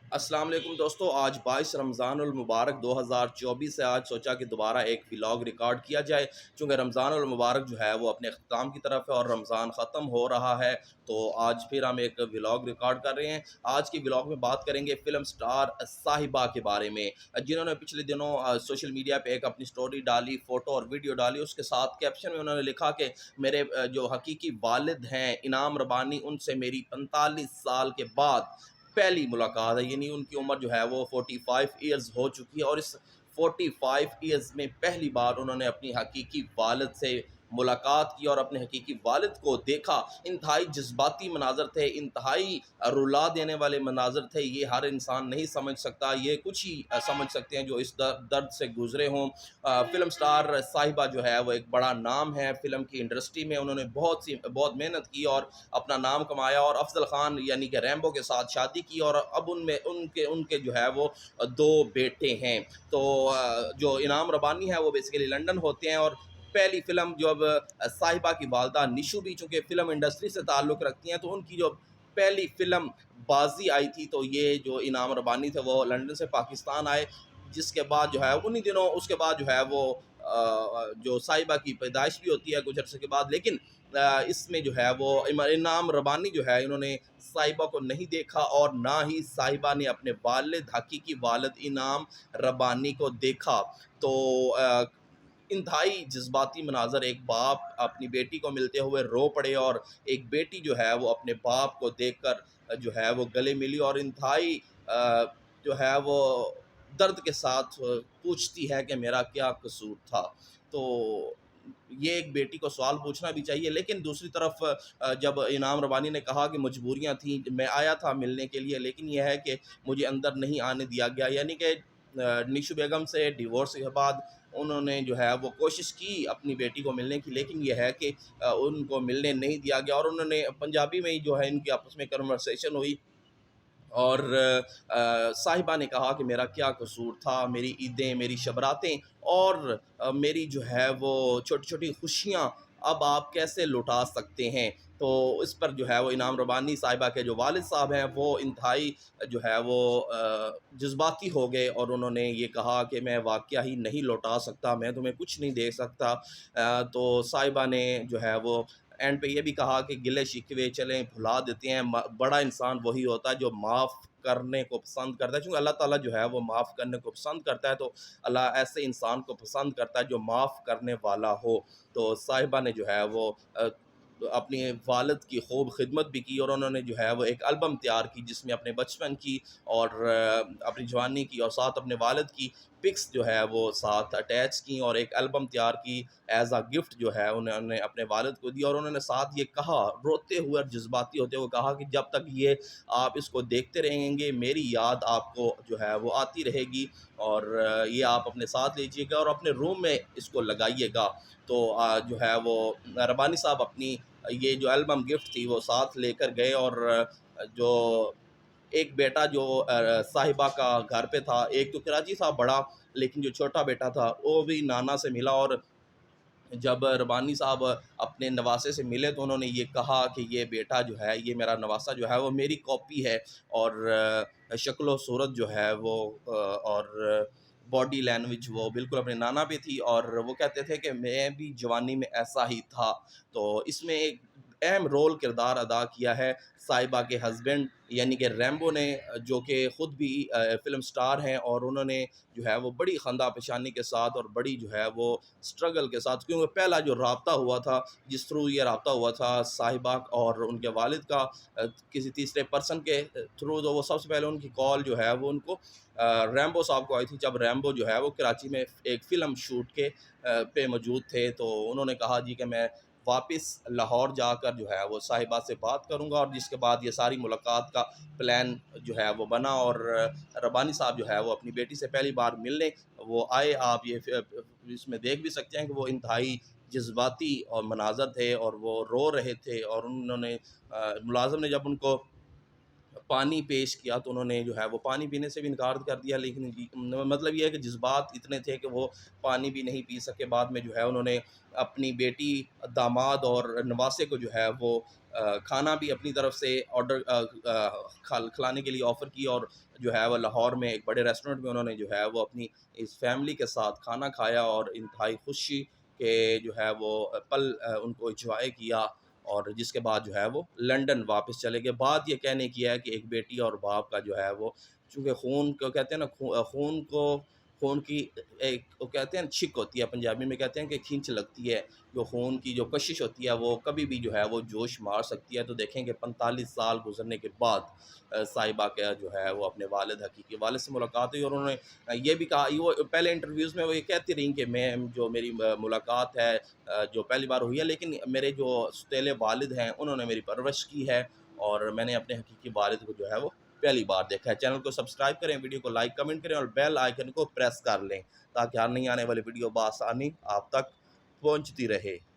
अस्सलाम वालेकुम दोस्तों, आज 22 रमज़ानुल मुबारक 2024 है। आज सोचा कि दोबारा एक व्लॉग रिकॉर्ड किया जाए, चूँकि रमज़ानुल मुबारक जो है वो अपने अख्ताम की तरफ है और रमज़ान ख़त्म हो रहा है, तो आज फिर हम एक व्लॉग रिकॉर्ड कर रहे हैं। आज की व्लॉग में बात करेंगे फ़िल्म स्टार साहिबा के बारे में, जिन्होंने पिछले दिनों सोशल मीडिया पे एक अपनी स्टोरी डाली, फ़ोटो और वीडियो डाली। उसके साथ कैप्शन में उन्होंने लिखा कि मेरे जो हकीकी वालिद हैं इनाम रबानी, उनसे मेरी 45 साल के बाद पहली मुलाकात है। यानी उनकी उम्र जो है वो 45 ईयर्स हो चुकी है और इस 45 ईयर्स में पहली बार उन्होंने अपनी हकीकी वालिद से मुलाकात की और अपने हकीकी वालिद को देखा। इंतहाई जज्बाती मनाज़र थे, इंतहाई रुला देने वाले मनाज़र थे। ये हर इंसान नहीं समझ सकता, ये कुछ ही समझ सकते हैं जो इस दर्द से गुज़रे हों। फ़िल्म स्टार साहिबा जो है वो एक बड़ा नाम है फ़िल्म की इंडस्ट्री में। उन्होंने बहुत मेहनत की और अपना नाम कमाया और अफ़ज़ल ख़ान यानी कि रैम्बो के साथ शादी की और अब उनमें उनके उनके जो है वो 2 बेटे हैं। तो जो इनाम रबानी है वो बेसिकली लंदन होते हैं और पहली फ़िल्म जब साहिबा की वालदा निशू भी चूँकि फ़िल्म इंडस्ट्री से ताल्लुक़ रखती हैं, तो उनकी जो पहली फ़िल्म बाज़ी आई थी, तो ये जो इनाम रबानी थे वो लंदन से पाकिस्तान आए। जिसके बाद जो है उन्हीं दिनों उसके बाद जो है वो जो साहिबा की पैदाइश भी होती है कुछ अरसे के बाद। लेकिन इसमें जो है वो इनाम रबानी जो है इन्होंने साहिबा को नहीं देखा और ना ही साहिबा ने अपने वालिद हकीकी वालिद इनाम रबानी को देखा। तो इंतहाई जज्बाती मनाज़र, एक बाप अपनी बेटी को मिलते हुए रो पड़े और एक बेटी जो है वो अपने बाप को देखकर जो है वो गले मिली और इंतहाई जो है वो दर्द के साथ पूछती है कि मेरा क्या कसूर था। तो ये एक बेटी को सवाल पूछना भी चाहिए। लेकिन दूसरी तरफ जब इनाम रबानी ने कहा कि मजबूरियाँ थीं, मैं आया था मिलने के लिए, लेकिन ये है कि मुझे अंदर नहीं आने दिया गया। यानी कि निशू बेगम से डिवोर्स के बाद उन्होंने जो है वो कोशिश की अपनी बेटी को मिलने की, लेकिन ये है कि उनको मिलने नहीं दिया गया और उन्होंने पंजाबी में ही जो है इनकी आपस में कन्वर्सेशन हुई और साहिबा ने कहा कि मेरा क्या कसूर था, मेरी ईदें, मेरी शबरातें और मेरी जो है वो छोटी-छोटी खुशियाँ अब आप कैसे लुटा सकते हैं? तो इस पर जो है वो इनाम रबानी साहिबा के जो वालिद साहब हैं वो इंतहाई जो है वो जज़्बाती हो गए और उन्होंने ये कहा कि मैं वाक़या ही नहीं लौटा सकता, मैं तुम्हें कुछ नहीं दे सकता। तो साहिबा ने जो है वो एंड पे ये भी कहा कि गिले-शिकवे चलें भुला देते हैं, बड़ा इंसान वही होता है जो माफ़ करने को पसंद करता है, क्योंकि अल्लाह ताला जो है वो माफ़ करने को पसंद करता है। तो अल्लाह ऐसे इंसान को पसंद करता है जो माफ़ करने वाला हो। तो साहिबा ने जो है वो अपने वालिद की खूब खिदमत भी की और उन्होंने जो है वो एक एल्बम तैयार की जिसमें अपने बचपन की और अपनी जवानी की और साथ अपने वालिद की पिक्स जो है वो साथ अटैच की और एक एल्बम तैयार की एज़ अ गिफ्ट जो है उन्होंने अपने वालिद को दी और उन्होंने साथ ये कहा, रोते हुए और जज़्बाती होते हुए कहा कि जब तक ये आप इसको देखते रहेंगे, मेरी याद आपको जो है वो आती रहेगी और ये आप अपने साथ लीजिएगा और अपने रूम में इसको लगाइएगा। तो जो है वो रबानी साहब अपनी ये जो एल्बम गिफ्ट थी वो साथ लेकर गए और जो एक बेटा जो साहिबा का घर पे था, एक तो कराची था बड़ा, लेकिन जो छोटा बेटा था वो भी नाना से मिला और जब रबानी साहब अपने नवासे से मिले तो उन्होंने ये कहा कि ये बेटा जो है, ये मेरा नवासा जो है वो मेरी कॉपी है और शक्ल-ओ-सूरत जो है वो और बॉडी लैंग्वेज वो बिल्कुल अपने नाना पे थी और वो कहते थे कि मैं भी जवानी में ऐसा ही था। तो इसमें एक अहम रोल किरदार अदा किया है साहिबा के हस्बैंड यानी कि रैम्बो ने, जो कि ख़ुद भी फ़िल्म स्टार हैं और उन्होंने जो है वो बड़ी ख़ंदा-पेशानी के साथ और बड़ी जो है वो स्ट्रगल के साथ, क्योंकि पहला जो राब्ता हुआ था, जिस थ्रू ये राब्ता हुआ था साहिबा और उनके वालिद का किसी तीसरे पर्सन के थ्रू, तो वो सबसे पहले उनकी कॉल जो है वो उनको रैम्बो साहब को आई थी, जब रैम्बो जो है वो कराची में एक फ़िल्म शूट के पे मौजूद थे। तो उन्होंने कहा जी कि मैं वापस लाहौर जाकर जो है वो साहिबा से बात करूँगा और जिसके बाद ये सारी मुलाकात का प्लान जो है वो बना और रब्बानी साहब जो है वो अपनी बेटी से पहली बार मिलने वो आए। आप ये इसमें देख भी सकते हैं कि वो इंतहाई जज़्बाती और मनाज़र थे और वो रो रहे थे और उन्होंने मुलाज़िम ने जब उनको पानी पेश किया तो उन्होंने जो है वो पानी पीने से भी इनकार कर दिया, लेकिन मतलब ये है कि जज़्बात इतने थे कि वो पानी भी नहीं पी सके। बाद में जो है उन्होंने अपनी बेटी, दामाद और नवासे को जो है वो खाना भी अपनी तरफ से ऑर्डर खिलाने के लिए ऑफ़र की, और जो है वो लाहौर में एक बड़े रेस्टोरेंट में उन्होंने जो है वो अपनी इस फैमिली के साथ खाना खाया और इंतहाई खुशी के जो है वो पल उनको एन्जॉय किया, और जिसके बाद जो है वो लंदन वापस चले गए। बात ये कहने की है कि एक बेटी और बाप का जो है वो, चूँकि खून को कहते हैं ना, खून की एक वो कहते हैं ना छिक होती है, पंजाबी में कहते हैं कि खींच लगती है। जो खून की जो कशिश होती है वो कभी भी जो है वो जोश मार सकती है। तो देखेंगे 45 साल गुज़रने के बाद साहिबा का जो है वो अपने वालिद, हकीकी वालिद से मुलाकात हुई, और उन्होंने ये भी कहा, वो पहले इंटरव्यूज़ में वो ये कहती रहीं कि मैं जो मेरी मुलाकात है जो पहली बार हुई है, लेकिन मेरे जो सौतेले वालिद हैं उन्होंने मेरी परवरिश की है, और मैंने अपने हकीकी वालिद को जो है वो पहली बार देखा है। चैनल को सब्सक्राइब करें, वीडियो को लाइक, कमेंट करें और बेल आइकन को प्रेस कर लें, ताकि हर नई आने वाली वीडियो बआसानी आप तक पहुँचती रहे।